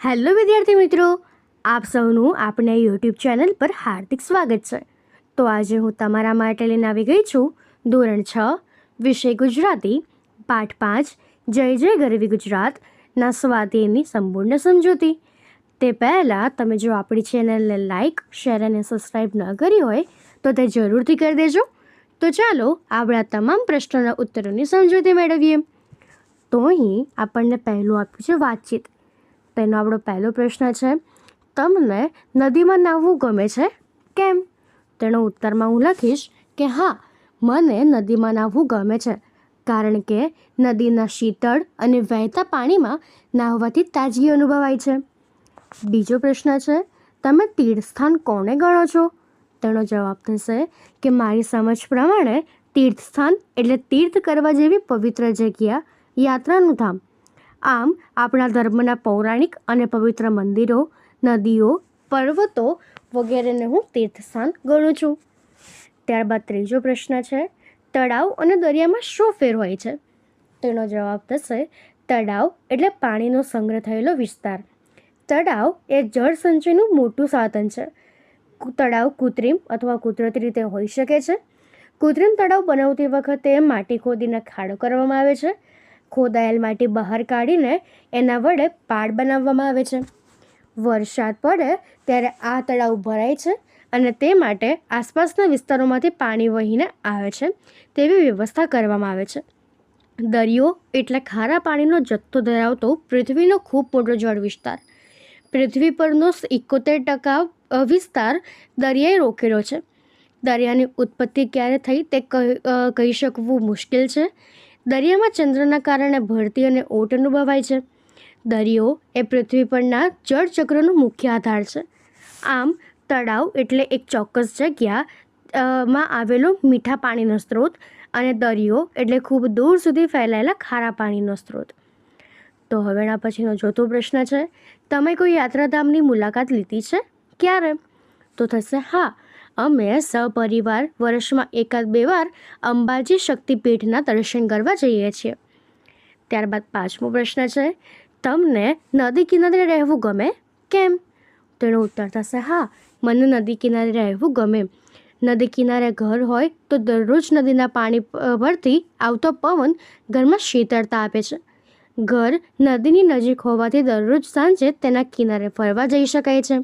Hello વિદ્યાર્થી મિત્રો, આપ સૌનું આપણા યુટ્યુબ ચેનલ પર હાર્દિક સ્વાગત છે. તો આજે હું તમારા માટે લઈને આવી ગઈ છું ધોરણ 6 વિષય ગુજરાતી પાઠ 5 જય જય ગરવી ગુજરાતના સ્વાધ્યાયની સંપૂર્ણ સમજૂતી. તે પહેલાં તમે જો આપણી ચેનલને લાઇક, શેર અને સબસ્ક્રાઈબ ન કરી હોય તો તે જરૂરથી કરી દેજો. તો ચાલો આપણા તમામ પ્રશ્નોના ઉત્તરોની સમજૂતી મેળવીએ. તો અહીં આપણને પહેલું આપ્યું છે વાતચીત. તેનો આપણો પહેલો પ્રશ્ન છે, તમને નદીમાં નાહવું ગમે છે, કેમ? તેનો ઉત્તરમાં હું લખીશ કે હા, મને નદીમાં નાહવું ગમે છે, કારણ કે નદીના શીતળ અને વહેતા પાણીમાં નાહવાથી તાજગી અનુભવાય છે. બીજો પ્રશ્ન છે, તમે તીર્થસ્થાન કોને ગણો છો? તેનો જવાબ થશે કે મારી સમજ પ્રમાણે તીર્થસ્થાન એટલે તીર્થ કરવા જેવી પવિત્ર જગ્યા, યાત્રાનું ધામ. આમ આપણા ધર્મના પૌરાણિક અને પવિત્ર મંદિરો, નદીઓ, પર્વતો વગેરેને હું તીર્થસ્થાન ગણું છું. ત્યારબાદ ત્રીજો પ્રશ્ન છે, તળાવ અને દરિયામાં શું ફેર હોય છે? તેનો જવાબ થશે તળાવ એટલે પાણીનો સંગ્રહ થયેલો વિસ્તાર. તળાવ એ જળ સંચયનું મોટું સાધન છે. તળાવ કૃત્રિમ અથવા કુદરતી રીતે હોઈ શકે છે. કૃત્રિમ તળાવ બનાવતી વખતે માટી ખોદીને ખાડો કરવામાં આવે છે. ખોદાયેલ માટી બહાર કાઢીને એના વડે પાડ બનાવવામાં આવે છે. વરસાદ પડે ત્યારે આ તળાવ ભરાય છે અને તે માટે આસપાસના વિસ્તારોમાંથી પાણી વહીને આવે છે તેવી વ્યવસ્થા કરવામાં આવે છે. દરિયો એટલે ખારા પાણીનો જથ્થો ધરાવતો પૃથ્વીનો ખૂબ મોટો જળ વિસ્તાર. પૃથ્વી પરનો 71% વિસ્તાર દરિયાએ રોકેલો છે. દરિયાની ઉત્પત્તિ ક્યારે થઈ તે કહી શકવું મુશ્કેલ છે. દરિયામાં ચંદ્રના કારણે ભરતી અને ઓટ અનુભવાય છે. દરિયો એ પૃથ્વી પરના જળચક્રનો મુખ્ય આધાર છે. આમ તળાવ એટલે એક ચોક્કસ જગ્યામાં આવેલો મીઠા પાણીનો સ્ત્રોત અને દરિયો એટલે ખૂબ દૂર સુધી ફેલાયેલા ખારા પાણીનો સ્ત્રોત. તો હવેના પછીનો ચોથો પ્રશ્ન છે, તમે કોઈ યાત્રાધામની મુલાકાત લીધી છે, ક્યારે? તો થશે હા, અમે સપરિવાર વર્ષમાં 1-2 વાર અંબાજી શક્તિપીઠના દર્શન કરવા જઈએ છીએ. ત્યારબાદ પાંચમો પ્રશ્ન છે, તમને નદી કિનારે રહેવું ગમે, કેમ? તેનો ઉત્તર થશે હા, મને નદી કિનારે રહેવું ગમે. નદી કિનારે ઘર હોય તો દરરોજ નદીના પાણી પરથી આવતો પવન ઘરમાં શીતળતા આપે છે. ઘર નદીની નજીક હોવાથી દરરોજ સાંજે તેના કિનારે ફરવા જઈ શકાય છે.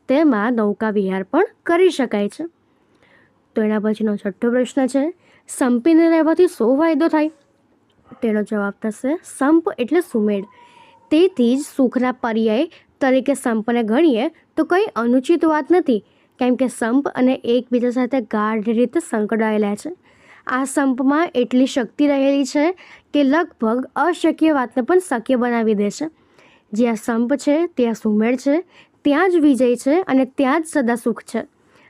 તેમાં નૌકા વિહાર પણ કરી શકાય છે. તો એના પછીનો છઠ્ઠો પ્રશ્ન છે, સંપીને રહેવાથી શું ફાયદો થાય? તેનો જવાબ થશે સંપ એટલે સુમેળ. તેથી જ સુખના પર્યાય તરીકે સંપને ગણીએ તો કંઈ અનુચિત વાત નથી, કેમ કે સંપ અને એકબીજા સાથે ગાઢ રીતે સંકળાયેલા છે. આ સંપમાં એટલી શક્તિ રહેલી છે કે લગભગ અશક્ય વાતને પણ શક્ય બનાવી દે છે. જ્યાં સંપ છે ત્યાં સુમેળ છે, ત્યાં જ વિજય છે અને ત્યાં જ સદા સુખ છે.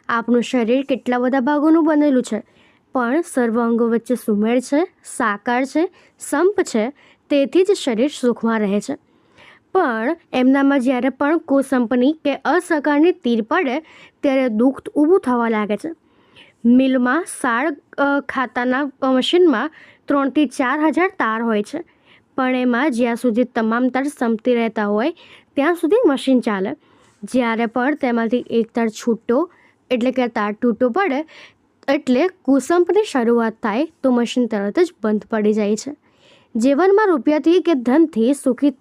આપણું શરીર કેટલા બધા ભાગોનું બનેલું છે, પણ સર્વ અંગો વચ્ચે સુમેળ છે, સાકાર છે, સંપ છે, તેથી જ શરીર સુખમાં રહે છે. પણ એમનામાં જ્યારે પણ કુસંપની કે અસહકારની તીર પડે ત્યારે દુઃખ ઊભું થવા લાગે છે. મિલમાં સાળ ખાતાના મશીનમાં 3 થી 4 હજાર તાર હોય છે, પણ એમાં જ્યાં સુધી તમામ તાર સંપતી રહેતા હોય ત્યાં સુધી મશીન ચાલે. જ્યારે પણ તેમાંથી એક તાર છૂટો એટલે કે તાર તૂટો પડે એટલે કુસંપની શરૂઆત થાય તો મશીન તરત જ બંધ પડી જાય છે. જીવનમાં રૂપિયાથી કે ધનથી સુખી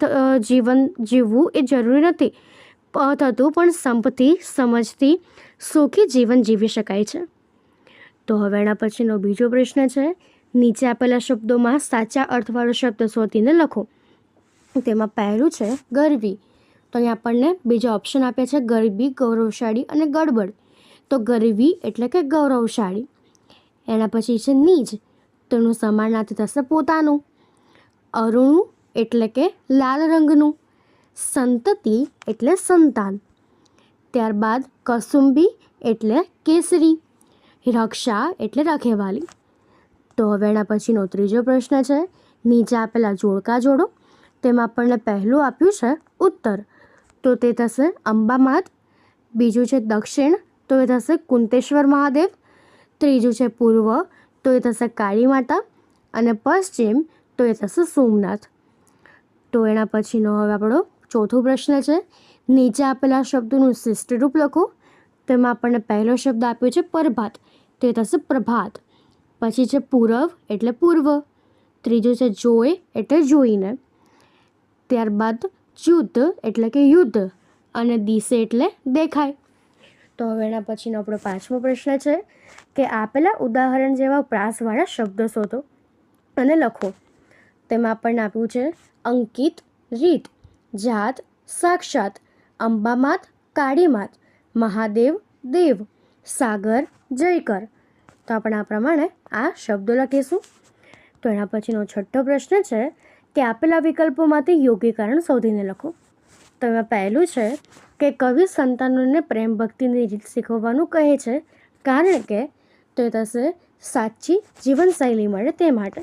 જીવન જીવવું એ જરૂરી નથી થતું, પણ સંપથી, સમજથી સુખી જીવન જીવી શકાય છે. તો હવે એના પછીનો બીજો પ્રશ્ન છે, નીચે આપેલા શબ્દોમાં સાચા અર્થવાળો શબ્દ શોધીને લખો. તેમાં પહેલું છે ગરવી. તો અહીં આપણને બીજા ઓપ્શન આપ્યા છે ગરબી, ગૌરવશાળી અને ગડબડ. તો ગરવી એટલે કે ગૌરવશાળી. એના પછી છે નીજ, તેનું સમાનાર્થી થશે પોતાનું. અરુણું એટલે કે લાલ રંગનું. સંતતિ એટલે સંતાન. ત્યારબાદ કસુંબી એટલે કેસરી. રક્ષા એટલે રખેવાલી. તો હવે એના પછીનો ત્રીજો પ્રશ્ન છે, નીચે આપેલા જોડકા જોડો. તેમાં આપણને પહેલું આપ્યું છે ઉત્તર, તો તે થશે અંબામાત. બીજું છે દક્ષિણ, તો એ થશે કુંતેશ્વર મહાદેવ. ત્રીજું છે પૂર્વ, તો એ થશે કાળી માતા. અને પશ્ચિમ, તો એ થશે સોમનાથ. તો એના પછીનો હવે આપણો ચોથો પ્રશ્ન છે, નીચે આપેલા શબ્દોનું શિષ્ટ રૂપ લખો. તેમાં આપણને પહેલો શબ્દ આપ્યો છે પ્રભાત, તે થશે પ્રભાત. પછી છે પૂરવ એટલે પૂર્વ. ત્રીજું છે જોઈ એટલે જોઈને. ત્યારબાદ યુદ્ધ એટલે કે યુદ્ધ અને દિશે એટલે દેખાય. તો હવે એના પછીનો આપણો પાંચમો પ્રશ્ન છે કે આપેલા ઉદાહરણ જેવા પ્રાસવાળા શબ્દો શોધો અને લખો. તેમાં આપણને આપ્યું છે અંકિત, રીત, જાત, સાક્ષાત, અંબામાત, કાળીમાત, મહાદેવ, દેવ, સાગર, જયકર. તો આપણે આ પ્રમાણે આ શબ્દો લખીશું. તો એના પછીનો છઠ્ઠો પ્રશ્ન છે કે આપેલા વિકલ્પોમાંથી યોગ્યકરણ શોધીને લખો. તો એમાં પહેલું છે કે કવિ સંતાનોને પ્રેમ ભક્તિની રીત શીખવવાનું કહે છે, કારણ કે તે થશે સાચી જીવનશૈલી મળે તે માટે.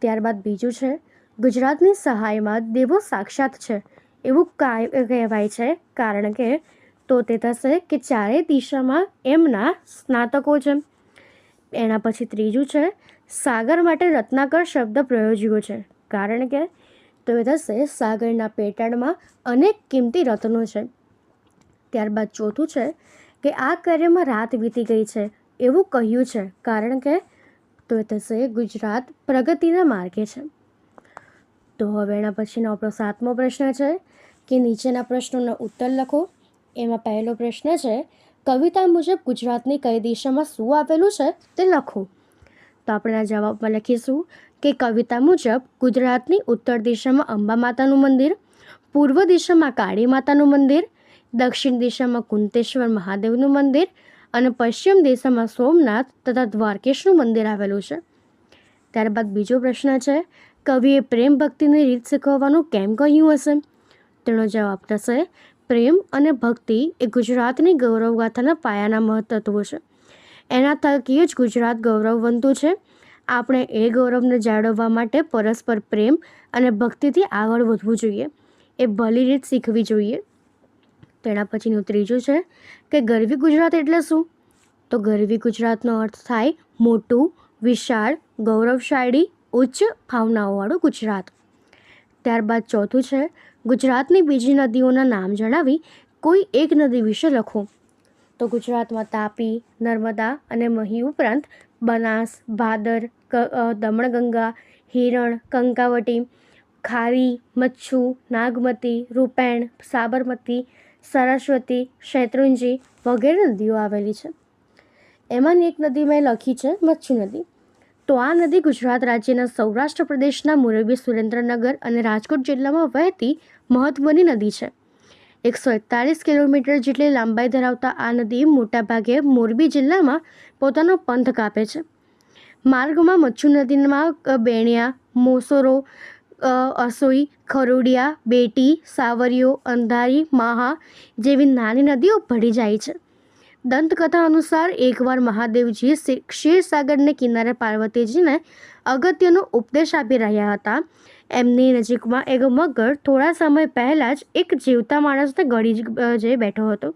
ત્યારબાદ બીજું છે ગુજરાતની સહાયમાં દેવો સાક્ષાત છે એવું કહેવાય છે, કારણ કે તો તે થશે કે ચારેય દિશામાં એમના સ્નાતકો છે. એના પછી ત્રીજું છે સાગર માટે રત્નાકર શબ્દ પ્રયોજ્યો છે, કારણ કે તો એ થશે સાગરના પેટાળમાં અનેક કિંમતી રત્નો છે. ત્યારબાદ ચોથું છે કે આ કાર્યમાં રાત વીતી ગઈ છે એવું કહ્યું છે, કારણ કે તો એ થશે ગુજરાત પ્રગતિના માર્ગે છે. તો હવે એના પછીનો આપણો સાતમો પ્રશ્ન છે કે નીચેના પ્રશ્નોનો ઉત્તર લખો. એમાં પહેલો પ્રશ્ન છે કવિતા મુજબ ગુજરાતની કઈ દિશામાં શું આવેલું છે તે લખો. તો આપણે આ જવાબમાં લખીશું કે કવિતા મુજબ ગુજરાતની ઉત્તર દિશામાં અંબા માતાનું મંદિર, પૂર્વ દિશામાં કાળી માતાનું મંદિર, દક્ષિણ દિશામાં કુંતેશ્વર મહાદેવનું મંદિર અને પશ્ચિમ દિશામાં સોમનાથ તથા દ્વારકેશનું મંદિર આવેલું છે. ત્યારબાદ બીજો પ્રશ્ન છે કવિએ પ્રેમ ભક્તિની રીત શીખવવાનું કેમ કહ્યું હશે? તેનો જવાબ થશે પ્રેમ અને ભક્તિ એ ગુજરાતની ગૌરવગાથાના પાયાના મહત્ત્વો છે. એના થકી જ ગુજરાત ગૌરવવંતું છે. આપણે એ ગૌરવને જાળવવા માટે પરસ્પર પ્રેમ અને ભક્તિથી આગળ વધવું જોઈએ. એ ભલી રીત શીખવી જોઈએ. તેના પછીનું ત્રીજું છે કે ગરવી ગુજરાત એટલે શું? તો ગરવી ગુજરાતનો અર્થ થાય મોટું, વિશાળ, ગૌરવશાળી, ઉચ્ચ ભાવનાઓવાળું ગુજરાત. ત્યારબાદ ચોથું છે ગુજરાતની બીજી નદીઓના નામ જણાવી કોઈ એક નદી વિશે લખો. તો ગુજરાતમાં તાપી, નર્મદા અને મહી ઉપરાંત બનાસ, ભાદર, દમણગંગા, હિરણ, કંકાવટી, ખારી, મચ્છુ, નાગમતી, રૂપેણ, સાબરમતી, સરસ્વતી, શેત્રુંજી વગેરે નદીઓ આવેલી છે. એમાંની એક નદી મેં લખી છે મચ્છુ નદી. તો આ નદી ગુજરાત રાજ્યના સૌરાષ્ટ્ર પ્રદેશના મોરબી, સુરેન્દ્રનગર અને રાજકોટ જિલ્લામાં વહેતી મહત્ત્વની નદી છે. 141 કિલોમીટર જેટલી લંબાઈ ધરાવતા આ નદી મોટાભાગે મોરબી જિલ્લામાં પોતાનો પંથ કાપે છે. માર્ગમાં મચ્છુ નદીમાં બેણિયા, મોસોરો, અસોઈ, ખરોડિયા, બેટી, સાવરીઓ, અંધારી, માહા જેવી નાની નદીઓ ભળી જાય છે. દંતકથા અનુસાર એકવાર મહાદેવજી ક્ષીરસાગરને કિનારે પાર્વતીજીને અગત્યનો ઉપદેશ આપી રહ્યા હતા. એમની નજીકમાં એક મગર થોડા સમય પહેલાં જ એક જીવતા માણસને ગળી જઈ બેઠો હતો.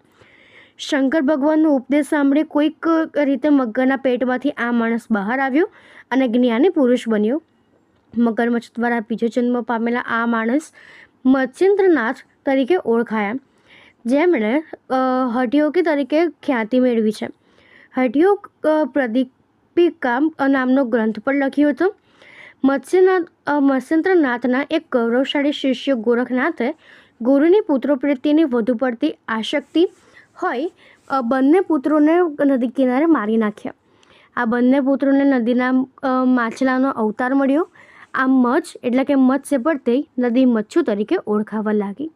શંકર ભગવાનનો ઉપદેશ સાંભળી કોઈક રીતે મગરના પેટમાંથી આ માણસ બહાર આવ્યો અને જ્ઞાની પુરુષ બન્યો. મગરમચ્છ દ્વારા બીજો જન્મ પામેલા આ માણસ મત્સ્યેન્દ્રનાથ તરીકે ઓળખાયા, જેમણે હઠયોગી તરીકે ખ્યાતિ મેળવી છે. હઠયોગ પ્રદીપિકા નામનો ગ્રંથ પણ લખ્યો હતો. મત્સ્યેન્દ્રનાથના એક ગૌરવશાળી શિષ્ય ગોરખનાથે ગુરુની પુત્રો પ્રત્યેની વધુ પડતી આસક્તિ હોય બંને પુત્રોને નદી કિનારે મારી નાખ્યા. આ બંને પુત્રોને નદીના માછલાનો અવતાર મળ્યો. આ મચ્છ એટલે કે મત્સ્ય પરથી નદી મચ્છુ તરીકે ઓળખાવા લાગી.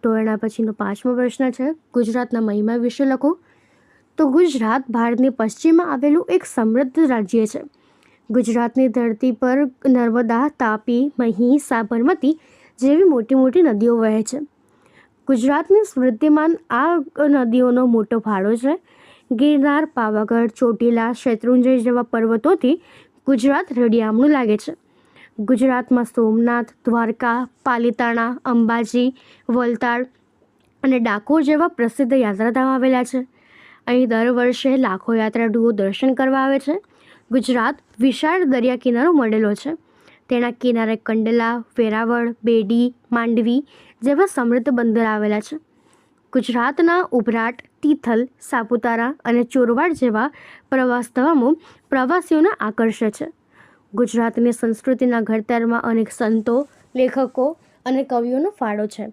તો એના પછીનો પાંચમો પ્રશ્ન છે ગુજરાતના મહિમા વિશે લખો. તો ગુજરાત ભારતની પશ્ચિમમાં આવેલું એક સમૃદ્ધ રાજ્ય છે. ગુજરાતની ધરતી પર નર્મદા, તાપી, મહી, સાબરમતી જેવી મોટી મોટી નદીઓ વહે છે. ગુજરાતની સ્મૃતિમાન આ નદીઓનો મોટો ફાળો છે. ગિરનાર, પાવાગઢ, ચોટીલા, શેત્રુંજય જેવા પર્વતોથી ગુજરાત રળિયામણું લાગે છે. ગુજરાતમાં સોમનાથ, દ્વારકા, પાલીતાણા, અંબાજી, વલતાડ અને ડાકોર જેવા પ્રસિદ્ધ યાત્રાધામ આવેલા છે. અહીં દર વર્ષે લાખો યાત્રાળુઓ દર્શન કરવા આવે છે. ગુજરાત વિશાળ દરિયા કિનારો મળેલો છે. તેના કિનારે કંડલા, વેરાવળ, બેડી, માંડવી જેવા સમૃદ્ધ બંદર આવેલા છે. ગુજરાતના ઉભરાટ, તિથલ, સાપુતારા અને ચોરવાડ જેવા પ્રવાસ ધામો પ્રવાસીઓને આકર્ષે છે. ગુજરાતની સંસ્કૃતિના ઘડતરમાં અનેક સંતો, લેખકો અને કવિઓનો ફાળો છે.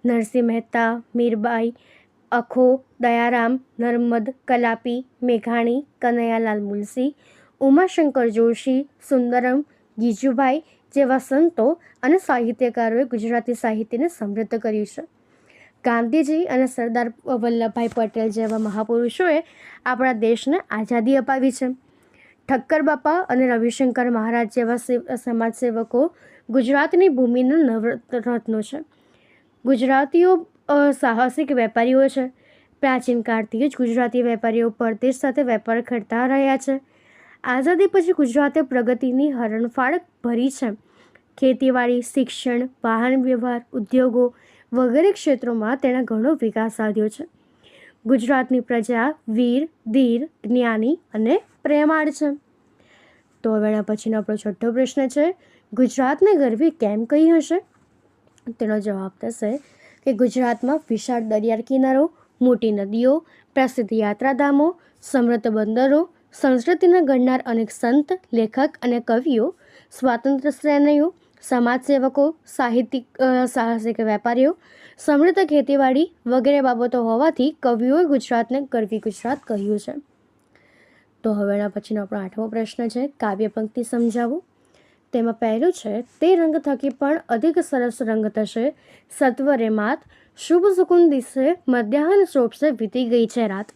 નરસિંહ મહેતા, મીરબાઈ, અખો, દયારામ, નર્મદ, કલાપી, મેઘાણી, કનૈયાલાલ મુલસી, ઉમાશંકર જોશી, સુંદરમ, ગીજુભાઈ જેવા સંતો અને સાહિત્યકારોએ ગુજરાતી સાહિત્યને સમૃદ્ધ કર્યું છે. ગાંધીજી અને સરદાર વલ્લભભાઈ પટેલ જેવા મહાપુરુષોએ આપણા દેશને આઝાદી અપાવી છે. ઠક્કર બાપા અને રવિશંકર મહારાજ જેવા સમાજસેવકો ગુજરાતની ભૂમિના નવરત્નો છે. ગુજરાતીઓ સાહસિક વેપારીઓ છે. પ્રાચીન કાળથી જ ગુજરાતી વેપારીઓ પરદેશ સાથે વેપાર કરતા રહ્યા છે. આઝાદી પછી ગુજરાતે પ્રગતિની હરણફાળ ભરી છે. ખેતીવાડી, શિક્ષણ, વાહન વ્યવહાર, ઉદ્યોગો વગેરે ક્ષેત્રોમાં તેણે ઘણો વિકાસ સાધ્યો છે. ગુજરાતની પ્રજા વીર, ધીર, જ્ઞાની અને પ્રેમાળ છે. તો હવે એના પછીનો આપણો છઠ્ઠો પ્રશ્ન છે, ગુજરાતને ગરવી કેમ કહી હશે? તેનો જવાબ થશે કે ગુજરાતમાં વિશાળ દરિયા કિનારો, મોટી નદીઓ, પ્રસિદ્ધ યાત્રાધામો, સમૃદ્ધ બંદરો, સંસ્કૃતિને ઘડનાર અનેક સંત, લેખક અને કવિઓ, સ્વાતંત્ર્ય સેનાનીઓ, સમાજસેવકો, સાહસિક વેપારીઓ, સમૃદ્ધ ખેતીવાડી વગેરે બાબતો હોવાથી કવિઓએ ગુજરાતને ગરવી ગુજરાત કહ્યું છે. તો હવે એના પછીનો આપણો આઠમો પ્રશ્ન છે, કાવ્ય પંક્તિ સમજાવો. તેમાં પહેલું છે, તે રંગ થકી પણ અધિક સરસ રંગ થશે, સત્વરે માત, શુભ સુકુન દિશે, મધ્યાહન શોભશે, વીતી ગઈ છે રાત.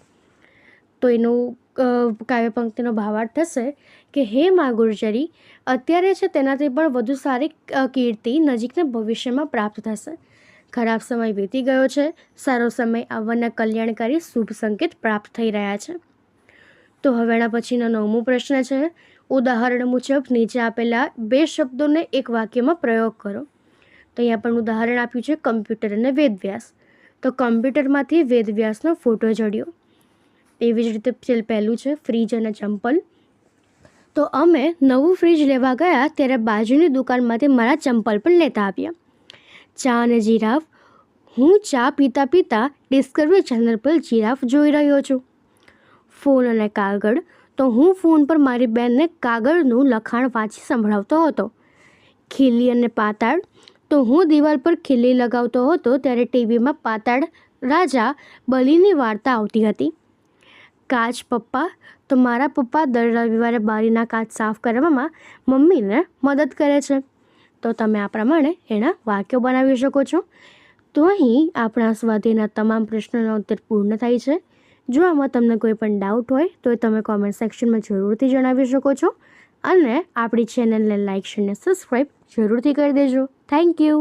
તો એનું કાવ્ય પંક્તિનો ભાવાર્થ થશે કે હે મા ગુર્જરી, અત્યારે છે તેનાથી પણ વધુ સારી કીર્તિ નજીકના ભવિષ્યમાં પ્રાપ્ત થશે. ખરાબ સમય વીતી ગયો છે, સારો સમય આવવાના કલ્યાણકારી શુભ સંકેત પ્રાપ્ત થઈ રહ્યા છે. તો હવે એના પછીનો નવમો પ્રશ્ન છે, ઉદાહરણ મુજબ નીચે આપેલા બે શબ્દોને એક વાક્યમાં પ્રયોગ કરો. તો અહીંયા પણ ઉદાહરણ આપ્યું છે કમ્પ્યુટર અને વેદવ્યાસ. તો કમ્પ્યુટરમાંથી વેદવ્યાસનો ફોટો જડ્યો. એવી જ રીતે પહેલું છે ફ્રીજ અને ચંપલ. તો અમે નવું ફ્રીજ લેવા ગયા ત્યારે બાજુની દુકાનમાંથી મારા ચંપલ પણ લેતા આવ્યા. ચા અને જીરાફ. હું ચા પીતા પીતા ડિસ્કવરી ચેનલ પર જીરાફ જોઈ રહ્યો છું. ફોન અને કાગળ. તો હું ફોન પર મારી બહેનને કાગળનું લખાણ વાંચી સંભળાવતો હતો. ખીલી અને પાતાળ. તો હું દિવાલ પર ખીલી લગાવતો હતો ત્યારે ટીવીમાં પાતાળ રાજા બલીની વાર્તા આવતી હતી. કાચ પપ્પા. તો મારા પપ્પા દર રવિવારે બારીના કાચ સાફ કરવામાં મમ્મીને મદદ કરે છે. તો તમે આ પ્રમાણે એના વાક્યો બનાવી શકો છો. તો અહીં આપણા સ્વાધ્યાયના તમામ પ્રશ્નોનો ઉત્તર પૂર્ણ થાય છે. જો આમાં તમને કોઈ પણ ડાઉટ હોય તો તમે કોમેન્ટ સેક્શનમાં જરૂરથી જણાવી શકો છો અને આપણી ચેનલને લાઇક, શેર અને સબસ્ક્રાઈબ જરૂરથી કરી દેજો. Thank you.